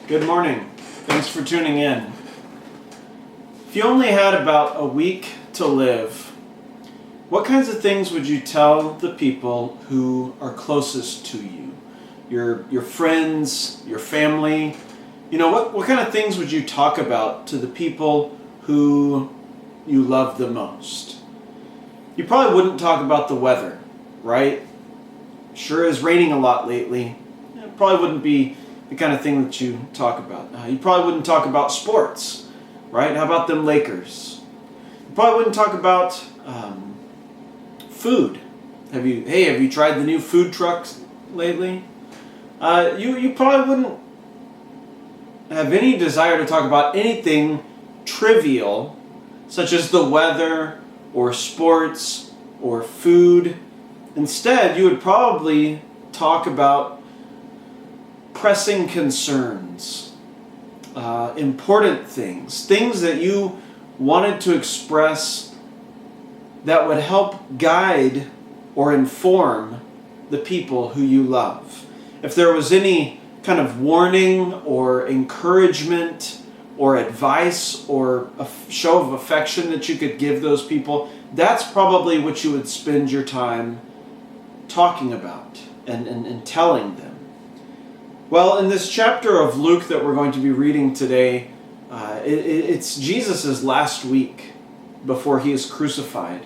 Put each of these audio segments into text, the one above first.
Good morning. Thanks for tuning in. If you only had about a week to live, what kinds of things would you tell the people who are closest to you? Your friends, your family? What kind of things would you talk about to the people who you love the most? You probably wouldn't talk about the weather, right? Sure is raining a lot lately. It probably wouldn't be the kind of thing that you talk about. You probably wouldn't talk about sports, right? How about them Lakers? You probably wouldn't talk about food. Have you tried the new food trucks lately? You probably wouldn't have any desire to talk about anything trivial, such as the weather or sports or food. Instead, you would probably talk about pressing concerns, important things that you wanted to express that would help guide or inform the people who you love. If there was any kind of warning or encouragement or advice or a show of affection that you could give those people, that's probably what you would spend your time talking about and telling them. Well, in this chapter of Luke that we're going to be reading today, it's Jesus' last week before he is crucified.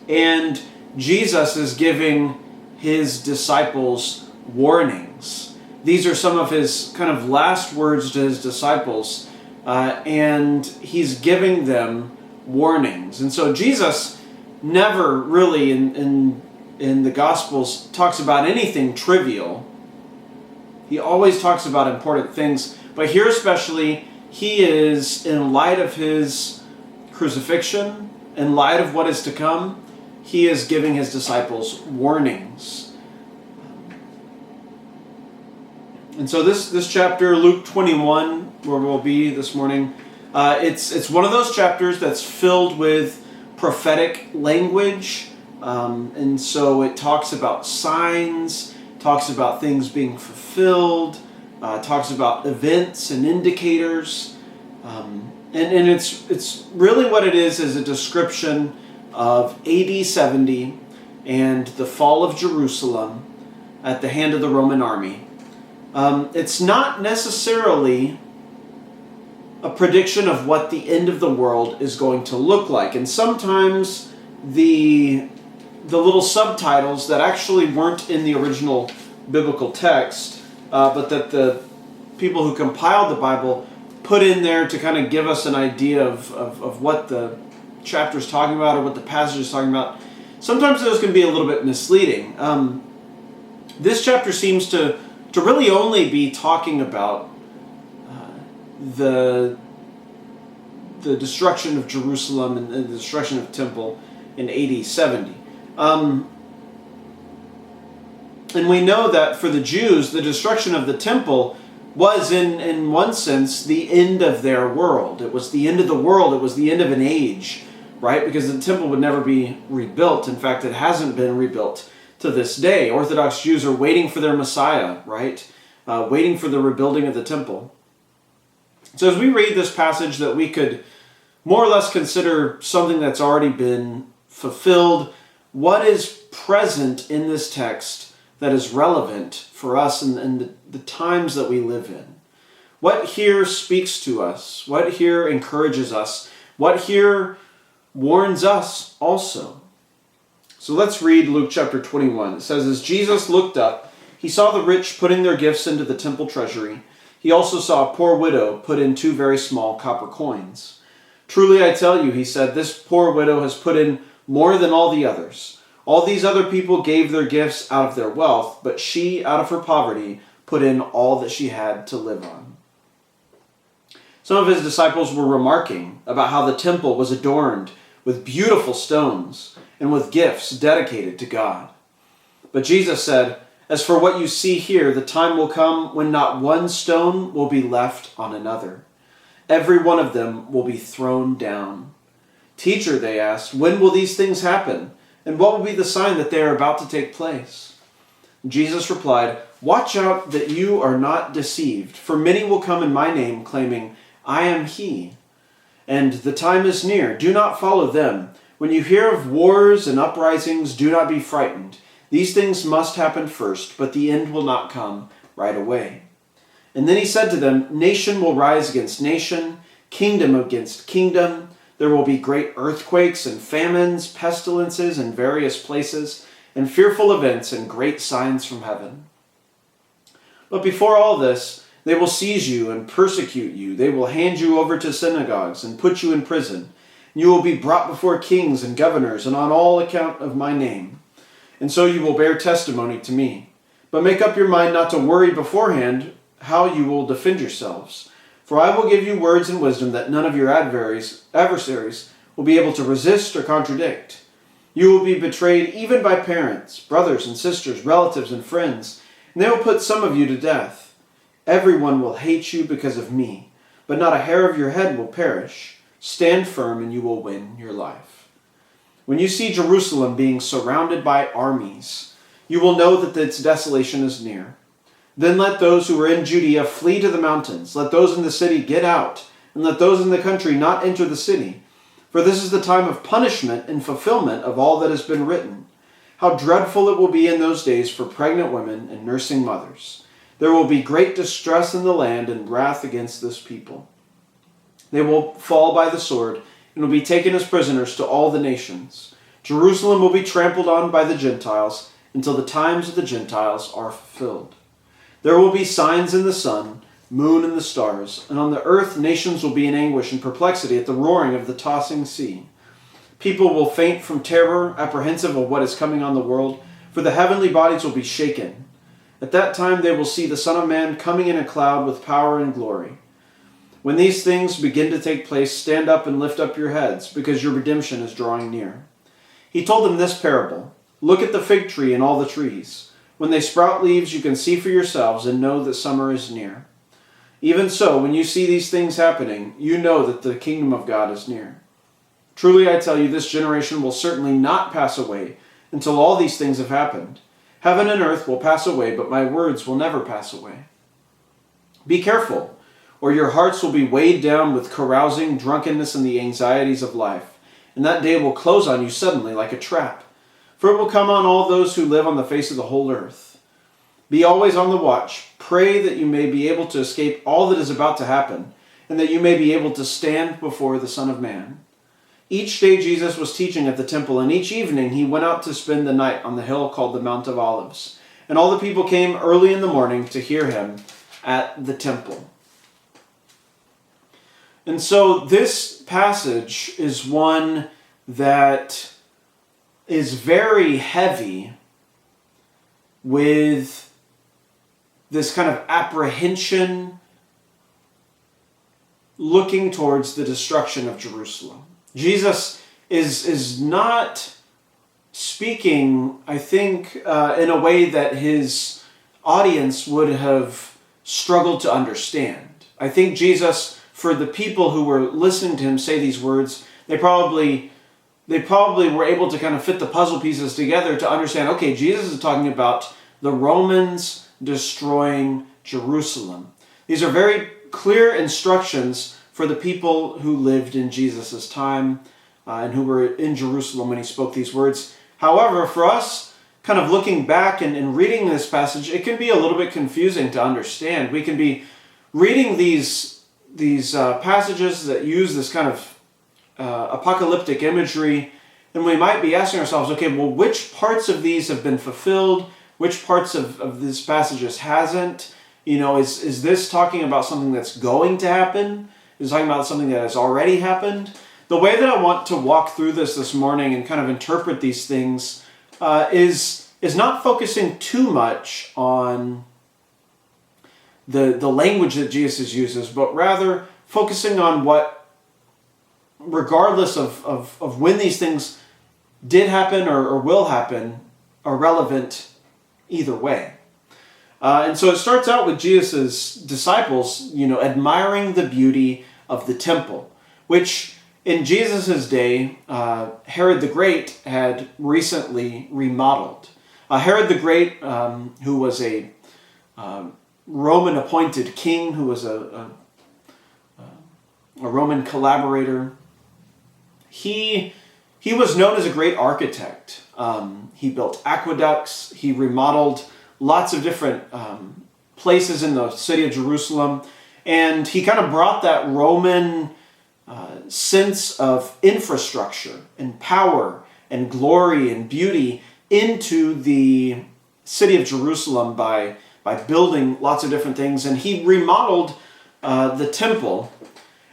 And Jesus is giving his disciples warnings. These are some of his kind of last words to his disciples, and he's giving them warnings. And so Jesus never really in the Gospels talks about anything trivial. He always talks about important things, but here especially, he is, in light of his crucifixion, in light of what is to come, he is giving his disciples warnings. And so this chapter, Luke 21, where we'll be this morning, it's one of those chapters that's filled with prophetic language, and so it talks about signs, talks about things being fulfilled, talks about events and indicators, and it's really what it is a description of AD 70 and the fall of Jerusalem at the hand of the Roman army. It's not necessarily a prediction of what the end of the world is going to look like, and sometimes the little subtitles that actually weren't in the original biblical text, but that the people who compiled the Bible put in there to kind of give us an idea of what the chapter is talking about or what the passage is talking about. Sometimes those can be a little bit misleading. This chapter seems to really only be talking about the destruction of Jerusalem and the destruction of the temple in AD 70. And we know that for the Jews, the destruction of the temple was, in one sense, the end of their world. It was the end of the world. It was the end of an age, right? Because the temple would never be rebuilt. In fact, it hasn't been rebuilt to this day. Orthodox Jews are waiting for their Messiah, right? Waiting for the rebuilding of the temple. So as we read this passage that we could more or less consider something that's already been fulfilled, what is present in this text that is relevant for us and the times that we live in? What here speaks to us? What here encourages us? What here warns us also? So let's read Luke chapter 21. It says, as Jesus looked up, he saw the rich putting their gifts into the temple treasury. He also saw a poor widow put in 2 very small copper coins. Truly I tell you, he said, this poor widow has put in more than all the others. All these other people gave their gifts out of their wealth, but she, out of her poverty, put in all that she had to live on. Some of his disciples were remarking about how the temple was adorned with beautiful stones and with gifts dedicated to God. But Jesus said, as for what you see here, the time will come when not one stone will be left on another. Every one of them will be thrown down. Teacher, they asked, when will these things happen? And what will be the sign that they are about to take place? Jesus replied, "Watch out that you are not deceived, for many will come in my name, claiming, 'I am he.' And the time is near. Do not follow them. When you hear of wars and uprisings, do not be frightened. These things must happen first, but the end will not come right away." And then he said to them, "Nation will rise against nation, kingdom against kingdom. There will be great earthquakes and famines, pestilences in various places, and fearful events and great signs from heaven. But before all this, they will seize you and persecute you. They will hand you over to synagogues and put you in prison. You will be brought before kings and governors, and on all account of my name. And so you will bear testimony to me. But make up your mind not to worry beforehand how you will defend yourselves. For I will give you words and wisdom that none of your adversaries will be able to resist or contradict. You will be betrayed even by parents, brothers and sisters, relatives and friends, and they will put some of you to death. Everyone will hate you because of me, but not a hair of your head will perish. Stand firm and you will win your life. When you see Jerusalem being surrounded by armies, you will know that its desolation is near. Then let those who are in Judea flee to the mountains. Let those in the city get out, and let those in the country not enter the city. For this is the time of punishment and fulfillment of all that has been written. How dreadful it will be in those days for pregnant women and nursing mothers. There will be great distress in the land and wrath against this people. They will fall by the sword and will be taken as prisoners to all the nations. Jerusalem will be trampled on by the Gentiles until the times of the Gentiles are fulfilled. There will be signs in the sun, moon, and the stars, and on the earth nations will be in anguish and perplexity at the roaring of the tossing sea. People will faint from terror, apprehensive of what is coming on the world, for the heavenly bodies will be shaken. At that time they will see the Son of Man coming in a cloud with power and glory. When these things begin to take place, stand up and lift up your heads, because your redemption is drawing near." He told them this parable. "Look at the fig tree and all the trees. When they sprout leaves, you can see for yourselves and know that summer is near. Even so, when you see these things happening, you know that the kingdom of God is near. Truly I tell you, this generation will certainly not pass away until all these things have happened. Heaven and earth will pass away, but my words will never pass away. Be careful, or your hearts will be weighed down with carousing, drunkenness, and the anxieties of life, and that day will close on you suddenly like a trap. For it will come on all those who live on the face of the whole earth. Be always on the watch. Pray that you may be able to escape all that is about to happen, and that you may be able to stand before the Son of Man." Each day Jesus was teaching at the temple, and each evening he went out to spend the night on the hill called the Mount of Olives. And all the people came early in the morning to hear him at the temple. And so this passage is one that is very heavy with this kind of apprehension looking towards the destruction of Jerusalem. Jesus is not speaking, I think, in a way that his audience would have struggled to understand. I think Jesus, for the people who were listening to him say these words, they probably were able to kind of fit the puzzle pieces together to understand, okay, Jesus is talking about the Romans destroying Jerusalem. These are very clear instructions for the people who lived in Jesus' time and who were in Jerusalem when he spoke these words. However, for us, kind of looking back and reading this passage, it can be a little bit confusing to understand. We can be reading these passages that use this kind of apocalyptic imagery, and we might be asking ourselves, okay, well, which parts of these have been fulfilled? Which parts of these passages hasn't? You know, is this talking about something that's going to happen? Is it talking about something that has already happened? The way that I want to walk through this morning and kind of interpret these things is not focusing too much on the language that Jesus uses, but rather focusing on what, regardless of when these things did happen or will happen, are relevant either way. And so it starts out with Jesus' disciples, admiring the beauty of the temple, which in Jesus' day, Herod the Great had recently remodeled. Herod the Great, who was a Roman-appointed king, who was a Roman collaborator, he was known as a great architect. He built aqueducts. He remodeled lots of different places in the city of Jerusalem. And he kind of brought that Roman sense of infrastructure and power and glory and beauty into the city of Jerusalem by building lots of different things. And he remodeled the temple.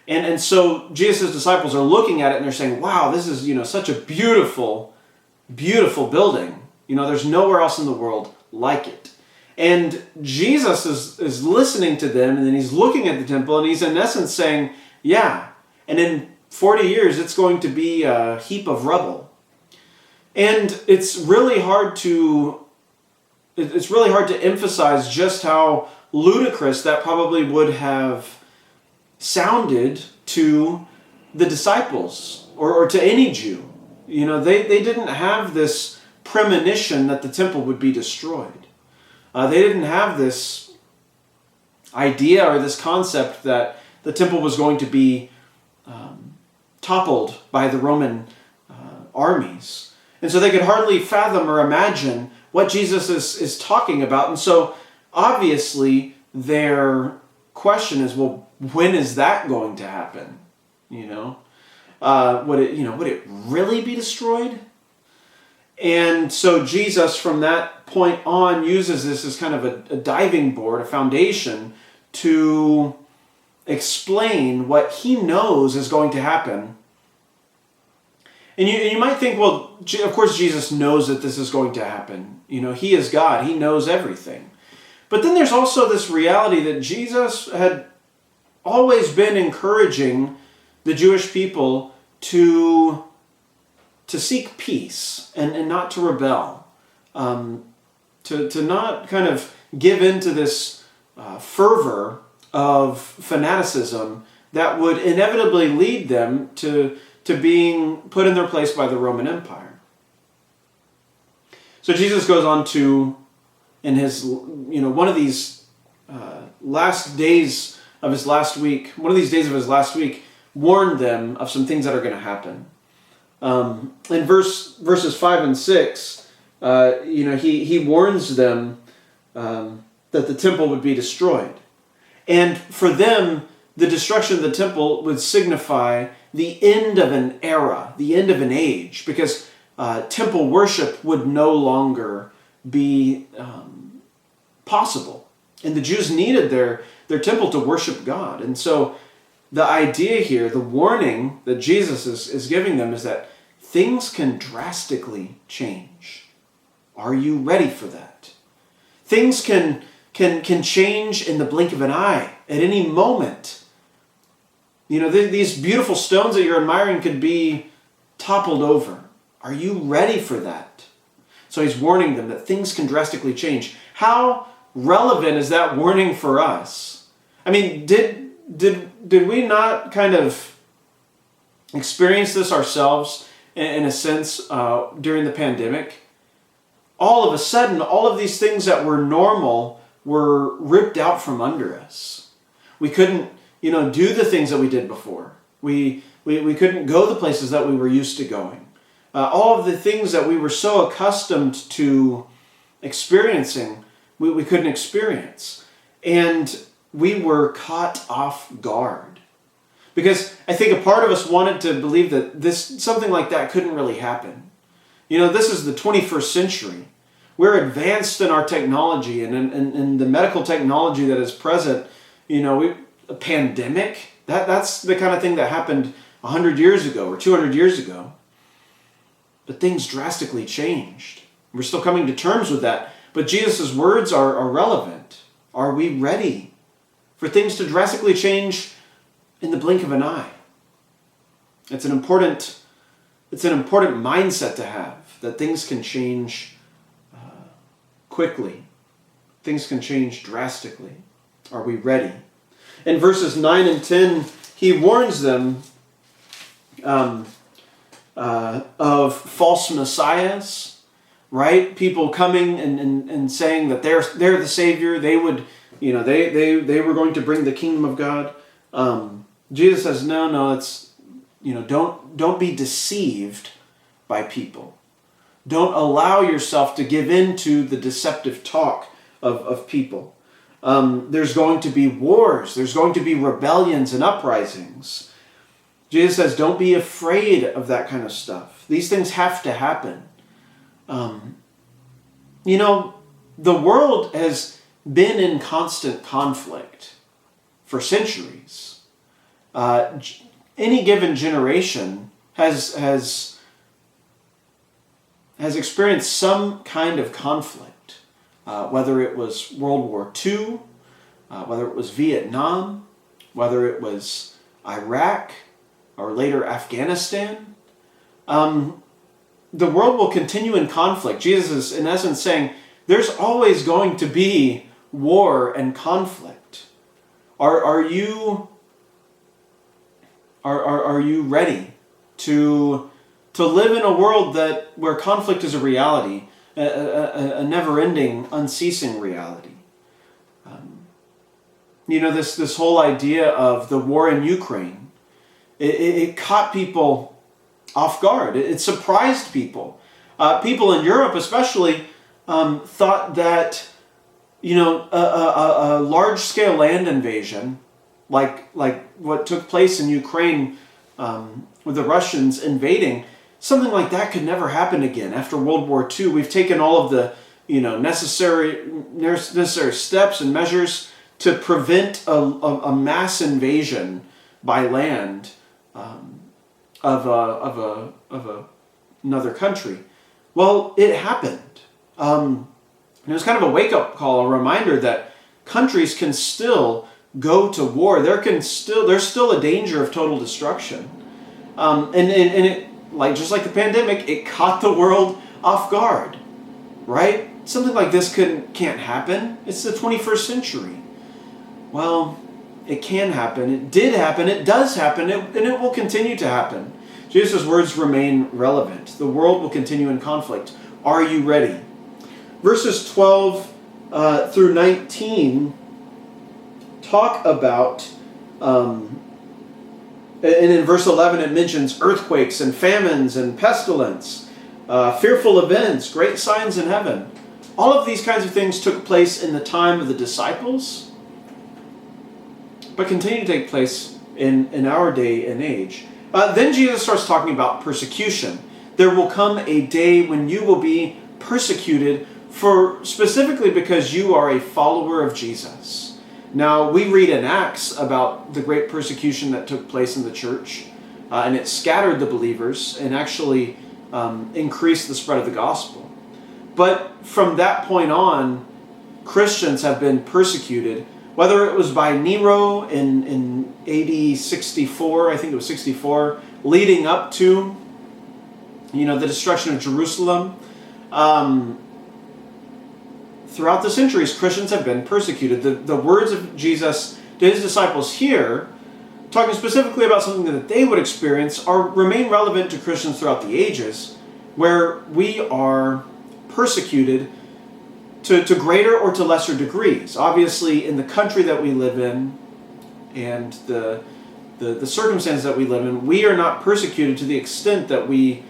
And so Jesus' disciples are looking at it and they're saying, wow, this is, such a beautiful, beautiful building. There's nowhere else in the world like it. And Jesus is listening to them, and then he's looking at the temple, and he's in essence saying, yeah, and in 40 years it's going to be a heap of rubble. And it's really hard to emphasize just how ludicrous that probably would have sounded to the disciples or to any Jew. They didn't have this premonition that the temple would be destroyed. They didn't have this idea or this concept that the temple was going to be toppled by the Roman armies. And so they could hardly fathom or imagine what Jesus is talking about. And so obviously their question is, well, when is that going to happen? Would it really be destroyed? And so Jesus, from that point on, uses this as kind of a diving board, a foundation, to explain what he knows is going to happen. And you might think, well, of course Jesus knows that this is going to happen. He is God. He knows everything. But then there's also this reality that Jesus had always been encouraging the Jewish people to seek peace and not to rebel, to not kind of give in to this fervor of fanaticism that would inevitably lead them to being put in their place by the Roman Empire. So Jesus goes on to, in his, one of these last days of his last week, warned them of some things that are going to happen. In verses 5 and 6, he warns them that the temple would be destroyed. And for them, the destruction of the temple would signify the end of an era, the end of an age, because temple worship would no longer be possible. And the Jews needed their temple to worship God. And so the idea here, the warning that Jesus is giving them is that things can drastically change. Are you ready for that? Things can change in the blink of an eye at any moment. These beautiful stones that you're admiring could be toppled over. Are you ready for that? So he's warning them that things can drastically change. How relevant is that warning for us? I mean, did we not kind of experience this ourselves in a sense during the pandemic? All of a sudden, all of these things that were normal were ripped out from under us. We couldn't, do the things that we did before. We couldn't go the places that we were used to going. All of the things that we were so accustomed to experiencing, we couldn't experience. And we were caught off guard. Because I think a part of us wanted to believe that something like that couldn't really happen. This is the 21st century. We're advanced in our technology and in the medical technology that is present. A pandemic, that's the kind of thing that happened 100 years ago or 200 years ago. But things drastically changed. We're still coming to terms with that. But Jesus' words are relevant. Are we ready for things to drastically change in the blink of an eye? It's an important mindset to have, that things can change quickly. Things can change drastically. Are we ready? In verses 9 and 10, he warns them of false messiahs, right? People coming and saying that they're the Savior. They would, they were going to bring the kingdom of God. Jesus says, no, it's, don't be deceived by people. Don't allow yourself to give in to the deceptive talk of people. There's going to be wars. There's going to be rebellions and uprisings. Jesus says, don't be afraid of that kind of stuff. These things have to happen. The world has been in constant conflict for centuries. Any given generation has experienced some kind of conflict, whether it was World War II, whether it was Vietnam, whether it was Iraq, or later Afghanistan. The world will continue in conflict. Jesus is, in essence, saying there's always going to be war and conflict. Are you ready to live in a world where conflict is a reality, a never-ending, unceasing reality? This whole idea of the war in Ukraine, it caught people off guard. It surprised people. People in Europe, especially, thought that a large-scale land invasion, like what took place in Ukraine with the Russians invading, something like that could never happen again. After World War II, we've taken all of the necessary steps and measures to prevent a mass invasion by land of another country. Well, it happened. It was kind of a wake-up call, a reminder that countries can still go to war. There's still a danger of total destruction. And it, just like the pandemic, it caught the world off guard, right? Something like this can't happen. It's the 21st century. Well, it can happen. It did happen. It does happen. And it will continue to happen. Jesus' words remain relevant. The world will continue in conflict. Are you ready? Verses 12 through 19 talk about, and in verse 11 it mentions earthquakes and famines and pestilence, fearful events, great signs in heaven. All of these kinds of things took place in the time of the disciples, but continue to take place in our day and age. Then Jesus starts talking about persecution. There will come a day when you will be persecuted specifically because you are a follower of Jesus. Now, we read in Acts about the great persecution that took place in the church, and it scattered the believers and actually increased the spread of the gospel. But from that point on, Christians have been persecuted, whether it was by Nero in AD 64, I think it was 64, leading up to the destruction of Jerusalem. Throughout the centuries, Christians have been persecuted. The words of Jesus to his disciples here, talking specifically about something that they would experience, remain relevant to Christians throughout the ages, where we are persecuted to greater or to lesser degrees. Obviously, in the country that we live in and the circumstances that we live in, we are not persecuted to the extent that we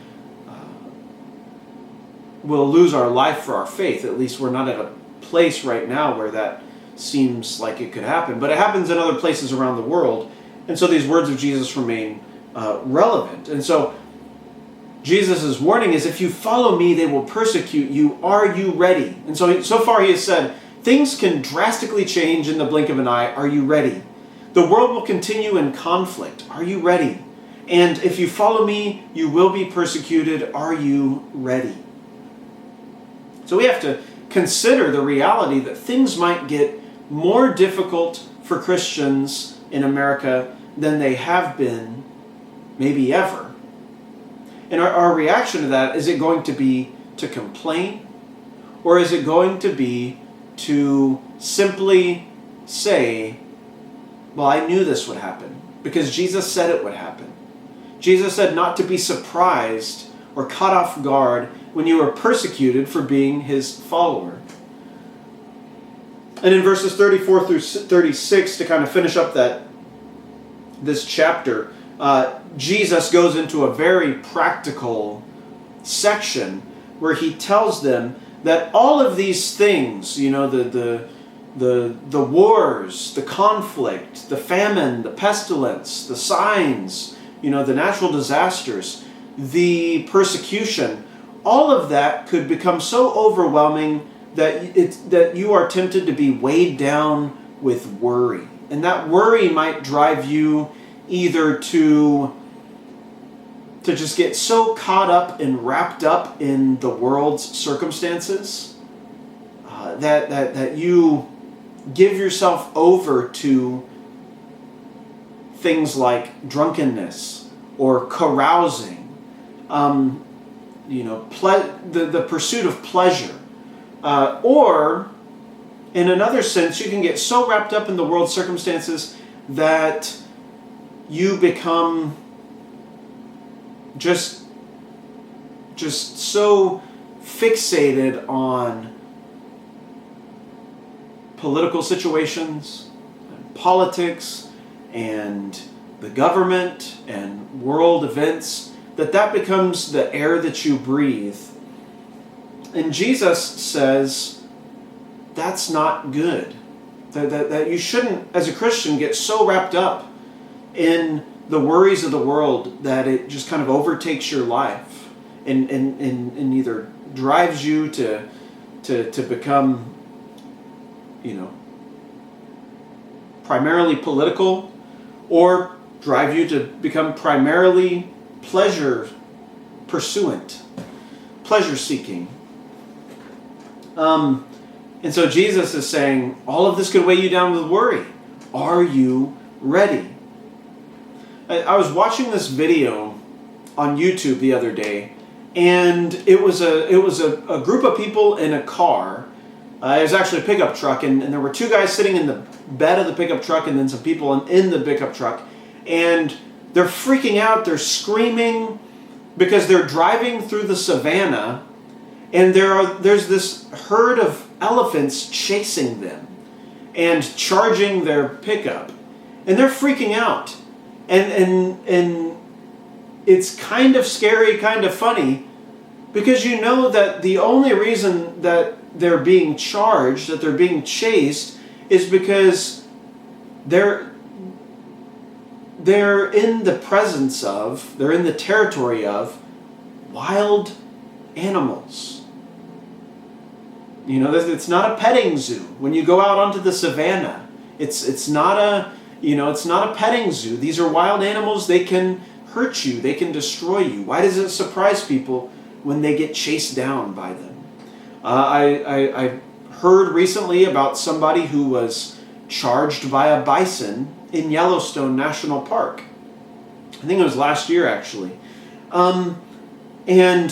will lose our life for our faith. At least we're not at a place right now where that seems like it could happen. But it happens in other places around the world. And so these words of Jesus remain relevant. And so Jesus' warning is, if you follow me, they will persecute you. Are you ready? And so far he has said, things can drastically change in the blink of an eye. Are you ready? The world will continue in conflict. Are you ready? And if you follow me, you will be persecuted. Are you ready? So we have to consider the reality that things might get more difficult for Christians in America than they have been maybe ever. And our reaction to that, is it going to be to complain? Or is it going to be to simply say, well, I knew this would happen because Jesus said it would happen. Jesus said not to be surprised or caught off guard when you are persecuted for being his follower. And in verses 34 through 36, to kind of finish up this chapter, Jesus goes into a very practical section where he tells them that all of these things, the wars, the conflict, the famine, the pestilence, the signs, the natural disasters, the persecution, all of that could become so overwhelming that you are tempted to be weighed down with worry. And that worry might drive you either to just get so caught up and wrapped up in the world's circumstances that you give yourself over to things like drunkenness or carousing, the pursuit of pleasure. Or, in another sense, you can get so wrapped up in the world's circumstances that you become just so fixated on political situations, and politics, and the government, and world events, that becomes the air that you breathe. And Jesus says that's not good. That you shouldn't, as a Christian, get so wrapped up in the worries of the world that it just kind of overtakes your life and either drives you to become, primarily political, or drive you to become primarily pleasure pursuant, pleasure seeking. And so Jesus is saying, all of this could weigh you down with worry. Are you ready? I was watching this video on YouTube the other day, and it was a group of people in a car. It was actually a pickup truck, and there were two guys sitting in the bed of the pickup truck, and then some people in the pickup truck, and they're freaking out, they're screaming, because they're driving through the savannah, and there's this herd of elephants chasing them and charging their pickup, and they're freaking out, and it's kind of scary, kind of funny, because you know that the only reason that they're being charged, that they're being chased, is because they're in the presence of, they're in the territory of wild animals. It's not a petting zoo. When you go out onto the savannah, it's not a petting zoo. These are wild animals. They can hurt you. They can destroy you. Why does it surprise people when they get chased down by them? I heard recently about somebody who was charged by a bison in Yellowstone National Park. I think it was last year, actually. And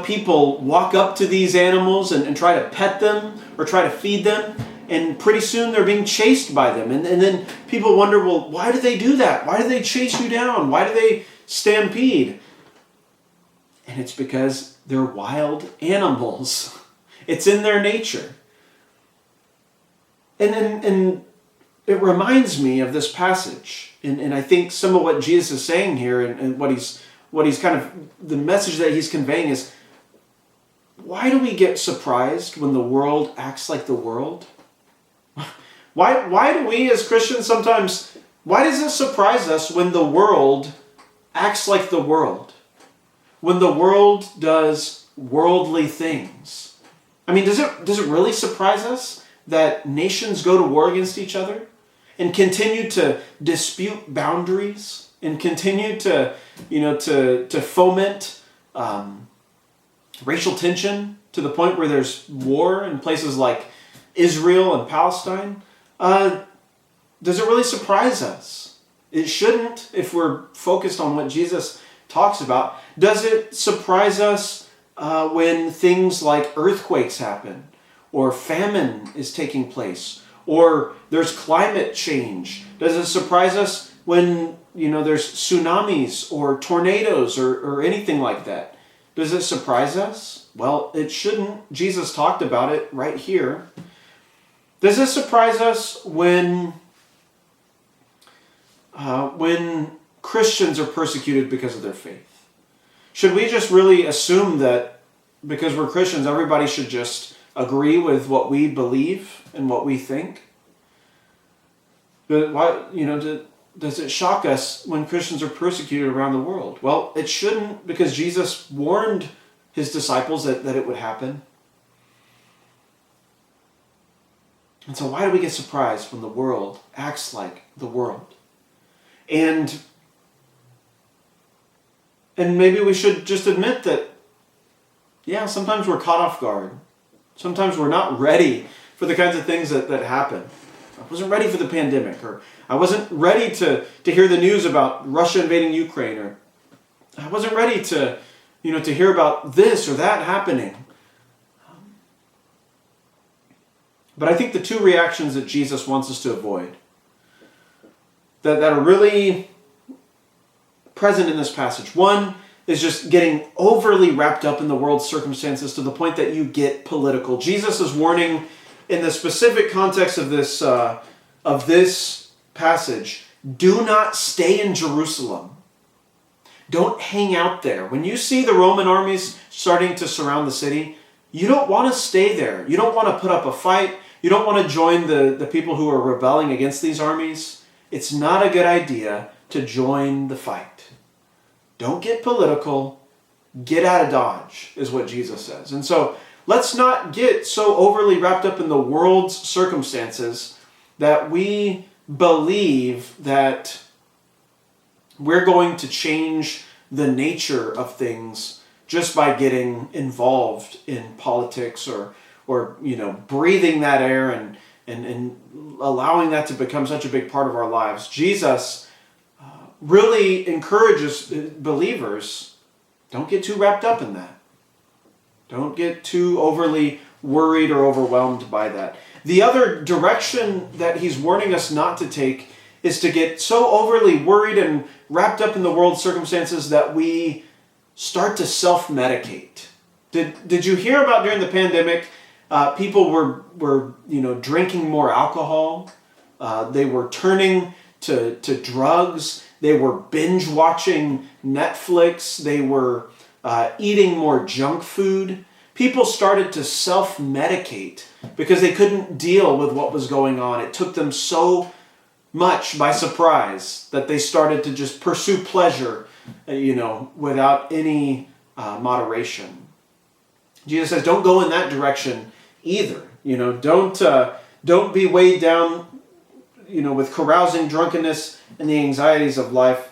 people walk up to these animals and try to pet them or try to feed them, and pretty soon they're being chased by them. And then people wonder, well, why do they do that? Why do they chase you down? Why do they stampede? And it's because they're wild animals. It's in their nature. And it reminds me of this passage. And I think some of what Jesus is saying here and what he's kind of, the message that he's conveying is, why do we get surprised when the world acts like the world? Why do we as Christians sometimes, why does it surprise us when the world acts like the world? When the world does worldly things? I mean, does it really surprise us that nations go to war against each other and continue to dispute boundaries and continue to foment racial tension to the point where there's war in places like Israel and Palestine? Does it really surprise us? It shouldn't, if we're focused on what Jesus talks about. Does it surprise us when things like earthquakes happen, or famine is taking place, or there's climate change? Does it surprise us when there's tsunamis or tornadoes or anything like that? Does it surprise us? Well, it shouldn't. Jesus talked about it right here. Does it surprise us when Christians are persecuted because of their faith? Should we just really assume that because we're Christians, everybody should just agree with what we believe and what we think? But why, does it shock us when Christians are persecuted around the world? Well, it shouldn't, because Jesus warned his disciples that it would happen. And so why do we get surprised when the world acts like the world? And maybe we should just admit that, yeah, sometimes we're caught off guard. Sometimes we're not ready for the kinds of things that happen. I wasn't ready for the pandemic, or I wasn't ready to hear the news about Russia invading Ukraine, or I wasn't ready to hear about this or that happening. But I think the two reactions that Jesus wants us to avoid, that are really present in this passage. One is just getting overly wrapped up in the world's circumstances to the point that you get political. Jesus is warning in the specific context of this passage, do not stay in Jerusalem. Don't hang out there. When you see the Roman armies starting to surround the city, you don't want to stay there. You don't want to put up a fight. You don't want to join the people who are rebelling against these armies. It's not a good idea to join the fight. Don't get political. Get out of Dodge, is what Jesus says. And so let's not get so overly wrapped up in the world's circumstances that we believe that we're going to change the nature of things just by getting involved in politics or breathing that air and allowing that to become such a big part of our lives. Jesus really encourages believers, don't get too wrapped up in that. Don't get too overly worried or overwhelmed by that. The other direction that he's warning us not to take is to get so overly worried and wrapped up in the world's circumstances that we start to self-medicate. Did you hear about during the pandemic, people were drinking more alcohol? They were turning to drugs. They were binge watching Netflix. They were eating more junk food. People started to self-medicate because they couldn't deal with what was going on. It took them so much by surprise that they started to just pursue pleasure, without any moderation. Jesus says, don't go in that direction either. Don't be weighed down, with carousing, drunkenness, and the anxieties of life.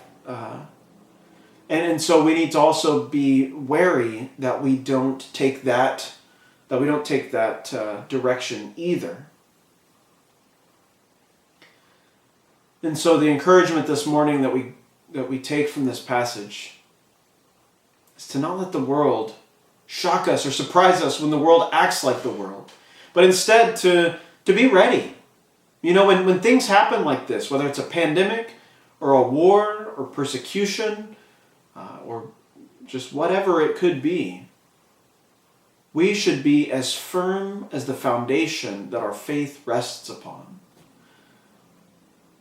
And so we need to also be wary that we don't take that direction either. And so the encouragement this morning that we take from this passage is to not let the world shock us or surprise us when the world acts like the world, but instead to be ready. When things happen like this, whether it's a pandemic or a war or persecution or just whatever it could be, we should be as firm as the foundation that our faith rests upon.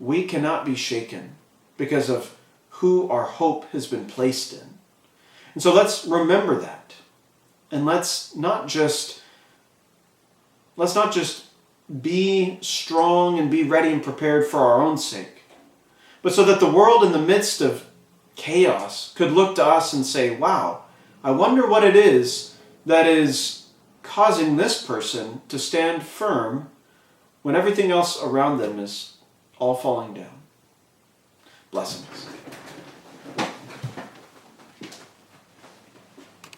We cannot be shaken because of who our hope has been placed in. And so let's remember that. And let's not just be strong and be ready and prepared for our own sake, but so that the world in the midst of chaos could look to us and say, wow, I wonder what it is that is causing this person to stand firm when everything else around them is all falling down. Blessings.